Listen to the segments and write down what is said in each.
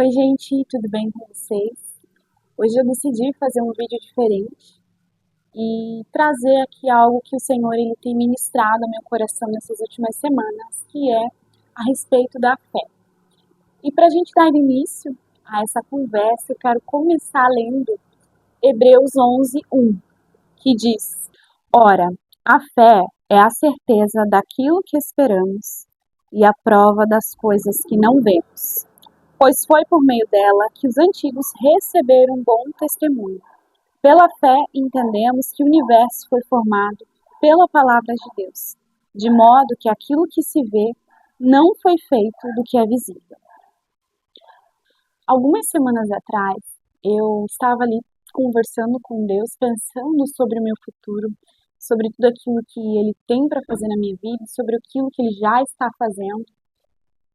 Oi gente, tudo bem com vocês? Hoje eu decidi fazer um vídeo diferente e trazer aqui algo que o Senhor ele tem ministrado ao meu coração nessas últimas semanas, que é a respeito da fé. E para a gente dar início a essa conversa, eu quero começar lendo Hebreus 11:1, que diz: Ora, a fé é a certeza daquilo que esperamos e a prova das coisas que não vemos. Pois foi por meio dela que os antigos receberam um bom testemunho. Pela fé entendemos que o universo foi formado pela palavra de Deus, de modo que aquilo que se vê não foi feito do que é visível. Algumas semanas atrás, eu estava ali conversando com Deus, pensando sobre o meu futuro, sobre tudo aquilo que Ele tem para fazer na minha vida, sobre aquilo que Ele já está fazendo.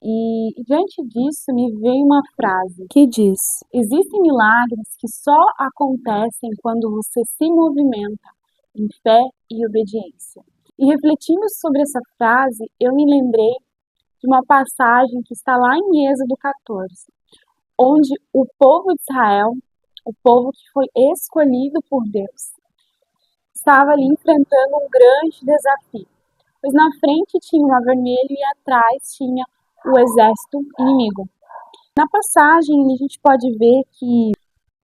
E diante disso me veio uma frase que diz: existem milagres que só acontecem quando você se movimenta em fé e obediência. E refletindo sobre essa frase, eu me lembrei de uma passagem que está lá em Êxodo 14, onde o povo de Israel, o povo que foi escolhido por Deus, estava ali enfrentando um grande desafio. Pois na frente tinha o Mar Vermelho e atrás tinha o exército inimigo. Na passagem, a gente pode ver que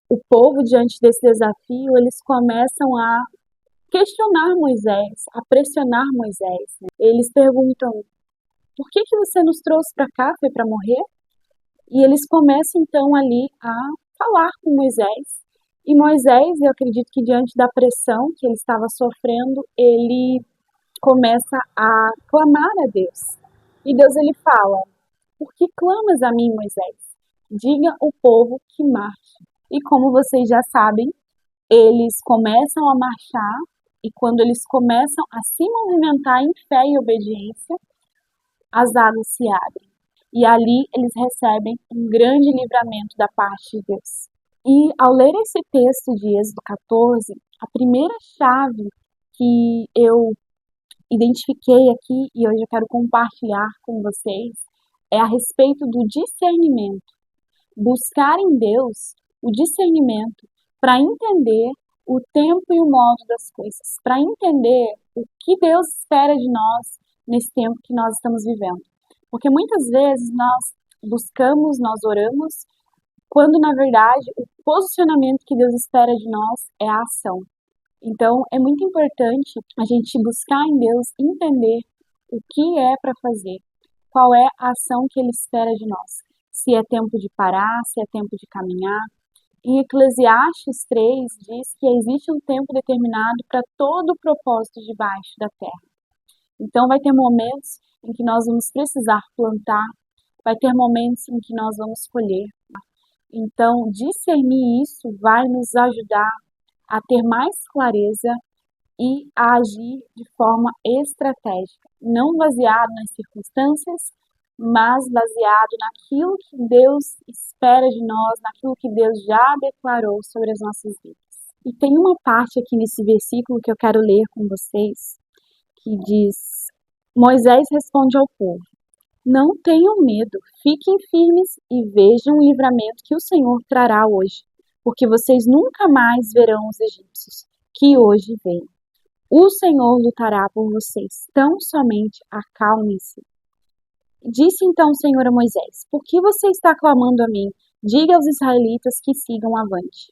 o povo, diante desse desafio, eles começam a questionar Moisés, a pressionar Moisés. Eles perguntam: por que você nos trouxe para cá? Foi para morrer? E eles começam então ali a falar com Moisés. E Moisés, eu acredito que diante da pressão que ele estava sofrendo, ele começa a clamar a Deus. E Deus ele fala: por que clamas a mim, Moisés? Diga ao povo que marche. E como vocês já sabem, eles começam a marchar, e quando eles começam a se movimentar em fé e obediência, as águas se abrem. E ali eles recebem um grande livramento da parte de Deus. E ao ler esse texto de Êxodo 14, a primeira chave que eu identifiquei aqui e hoje eu quero compartilhar com vocês é a respeito do discernimento. Buscar em Deus o discernimento para entender o tempo e o modo das coisas, para entender o que Deus espera de nós nesse tempo que nós estamos vivendo. Porque muitas vezes nós buscamos, nós oramos, quando na verdade o posicionamento que Deus espera de nós é a ação. Então é muito importante a gente buscar em Deus entender o que é para fazer, qual é a ação que Ele espera de nós. Se é tempo de parar, se é tempo de caminhar. Em Eclesiastes 3 diz que existe um tempo determinado para todo o propósito debaixo da terra. Então vai ter momentos em que nós vamos precisar plantar, vai ter momentos em que nós vamos colher. Então discernir isso vai nos ajudar a ter mais clareza e a agir de forma estratégica, não baseado nas circunstâncias, mas baseado naquilo que Deus espera de nós, naquilo que Deus já declarou sobre as nossas vidas. E tem uma parte aqui nesse versículo que eu quero ler com vocês, que diz: Moisés responde ao povo: não tenham medo, fiquem firmes e vejam o livramento que o Senhor trará hoje, porque vocês nunca mais verão os egípcios, que hoje vêm. O Senhor lutará por vocês, tão somente acalmem-se. Disse então o Senhor a Moisés: por que você está clamando a mim? Diga aos israelitas que sigam avante.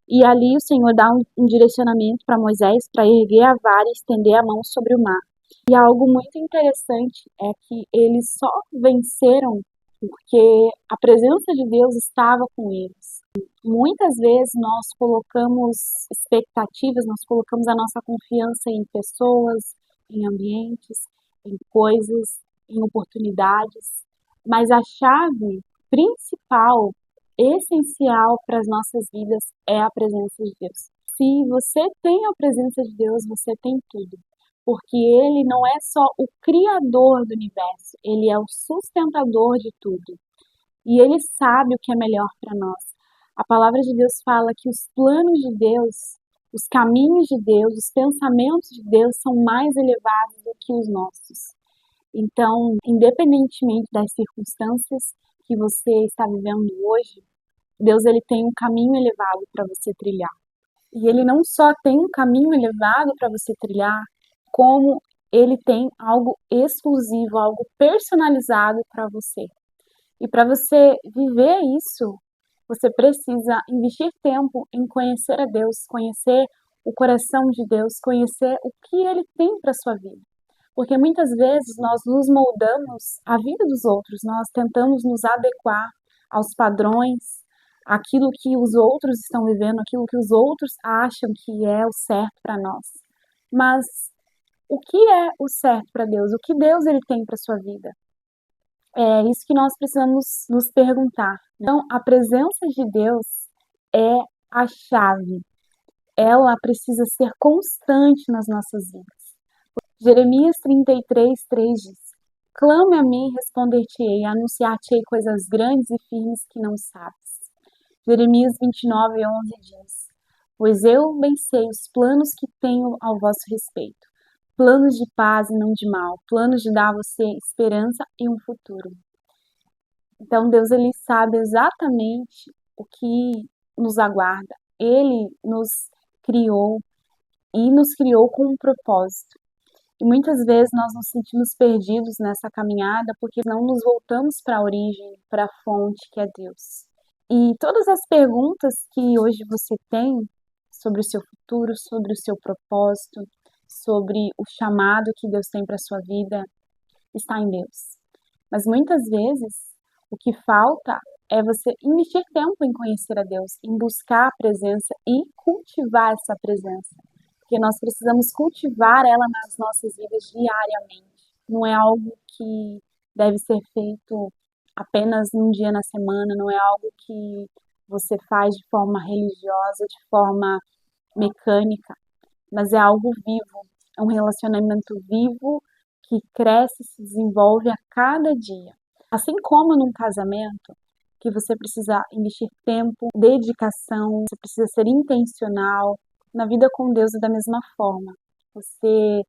E ali o Senhor dá um direcionamento para Moisés para erguer a vara e estender a mão sobre o mar. E algo muito interessante é que eles só venceram porque a presença de Deus estava com eles. Muitas vezes nós colocamos expectativas, nós colocamos a nossa confiança em pessoas, em ambientes, em coisas, em oportunidades, mas a chave principal, essencial para as nossas vidas é a presença de Deus. Se você tem a presença de Deus, você tem tudo. Porque Ele não é só o criador do universo, Ele é o sustentador de tudo. E Ele sabe o que é melhor para nós. A palavra de Deus fala que os planos de Deus, os caminhos de Deus, os pensamentos de Deus são mais elevados do que os nossos. Então, independentemente das circunstâncias, que você está vivendo hoje, Deus ele tem um caminho elevado para você trilhar. E ele não só tem um caminho elevado para você trilhar, como ele tem algo exclusivo, algo personalizado para você. E para você viver isso, você precisa investir tempo em conhecer a Deus, conhecer o coração de Deus, conhecer o que ele tem para sua vida. Porque muitas vezes nós nos moldamos à vida dos outros, nós tentamos nos adequar aos padrões, aquilo que os outros estão vivendo, aquilo que os outros acham que é o certo para nós. Mas o que é o certo para Deus? O que Deus ele tem para sua vida? É isso que nós precisamos nos perguntar. Então, a presença de Deus é a chave. Ela precisa ser constante nas nossas vidas. Jeremias 33:3 diz: Clame a mim e responder-te-ei, anunciar-te-ei coisas grandes e firmes que não sabes. Jeremias 29:11 diz: Pois eu bem sei os planos que tenho ao vosso respeito, planos de paz e não de mal, planos de dar a você esperança e um futuro. Então Deus ele sabe exatamente o que nos aguarda. Ele nos criou e nos criou com um propósito. E muitas vezes nós nos sentimos perdidos nessa caminhada porque não nos voltamos para a origem, para a fonte que é Deus. E todas as perguntas que hoje você tem sobre o seu futuro, sobre o seu propósito, sobre o chamado que Deus tem para a sua vida, está em Deus. Mas muitas vezes o que falta é você investir tempo em conhecer a Deus, em buscar a presença e cultivar essa presença. Porque nós precisamos cultivar ela nas nossas vidas diariamente. Não é algo que deve ser feito apenas um dia na semana, não é algo que você faz de forma religiosa, de forma mecânica, mas é algo vivo, é um relacionamento vivo que cresce e se desenvolve a cada dia. Assim como num casamento, que você precisa investir tempo, dedicação, você precisa ser intencional, na vida com Deus é da mesma forma. Você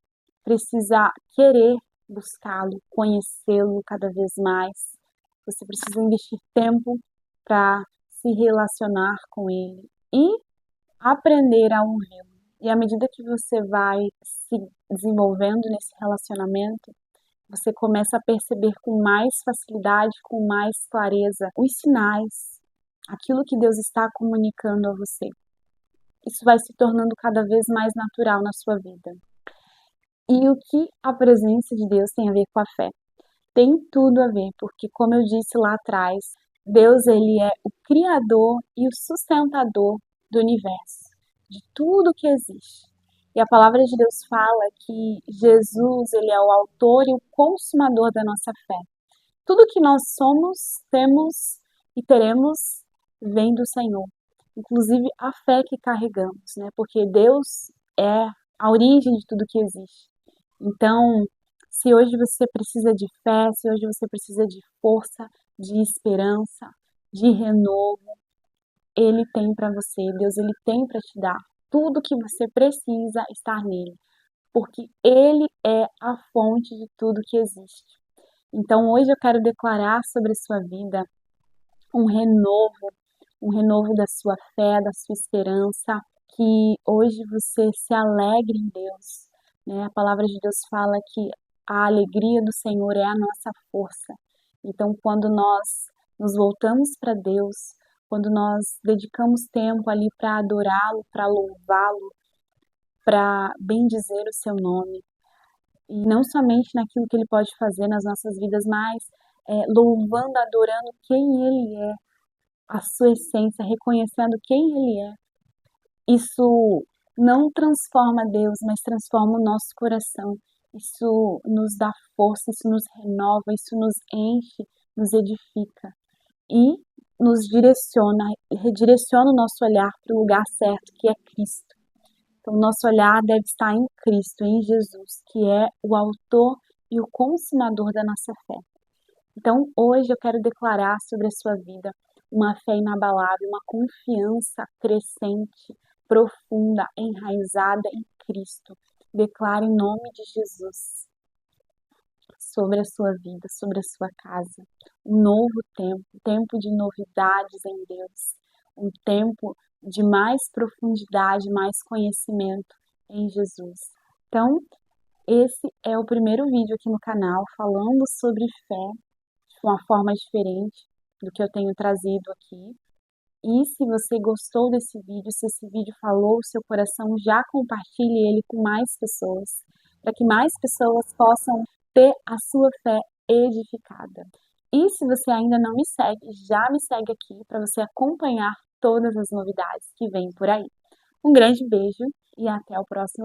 precisa querer buscá-lo, conhecê-lo cada vez mais. Você precisa investir tempo para se relacionar com ele e aprender a honrá-lo. E à medida que você vai se desenvolvendo nesse relacionamento, você começa a perceber com mais facilidade, com mais clareza, os sinais, aquilo que Deus está comunicando a você. Isso vai se tornando cada vez mais natural na sua vida. E o que a presença de Deus tem a ver com a fé? Tem tudo a ver, porque como eu disse lá atrás, Deus ele é o criador e o sustentador do universo, de tudo que existe. E a palavra de Deus fala que Jesus ele é o autor e o consumador da nossa fé. Tudo que nós somos, temos e teremos vem do Senhor. Inclusive a fé que carregamos, né? Porque Deus é a origem de tudo que existe. Então, se hoje você precisa de fé, se hoje você precisa de força, de esperança, de renovo, Ele tem para você, Deus Ele tem para te dar. Tudo que você precisa estar nele, porque Ele é a fonte de tudo que existe. Então hoje eu quero declarar sobre a sua vida um renovo da sua fé, da sua esperança, que hoje você se alegre em Deus, né? A palavra de Deus fala que a alegria do Senhor é a nossa força. Então, quando nós nos voltamos para Deus, quando nós dedicamos tempo ali para adorá-lo, para louvá-lo, para bendizer o seu nome, e não somente naquilo que ele pode fazer nas nossas vidas, mas louvando, adorando quem ele é, a sua essência, reconhecendo quem ele é. Isso não transforma Deus, mas transforma o nosso coração. Isso nos dá força, isso nos renova, isso nos enche, nos edifica e nos direciona, redireciona o nosso olhar para o lugar certo, que é Cristo. Então, o nosso olhar deve estar em Cristo, em Jesus, que é o autor e o consumador da nossa fé. Então, hoje eu quero declarar sobre a sua vida uma fé inabalável, uma confiança crescente, profunda, enraizada em Cristo. Declaro em nome de Jesus. sobre a sua vida, sobre a sua casa. Um novo tempo, um tempo de novidades em Deus, um tempo de mais profundidade, mais conhecimento em Jesus. Então, esse é o primeiro vídeo aqui no canal falando sobre fé de uma forma diferente do que eu tenho trazido aqui. E se você gostou desse vídeo, se esse vídeo falou o seu coração, já compartilhe ele com mais pessoas, para que mais pessoas possam ter a sua fé edificada. E se você ainda não me segue, já me segue aqui para você acompanhar todas as novidades que vêm por aí. Um grande beijo e até o próximo vídeo.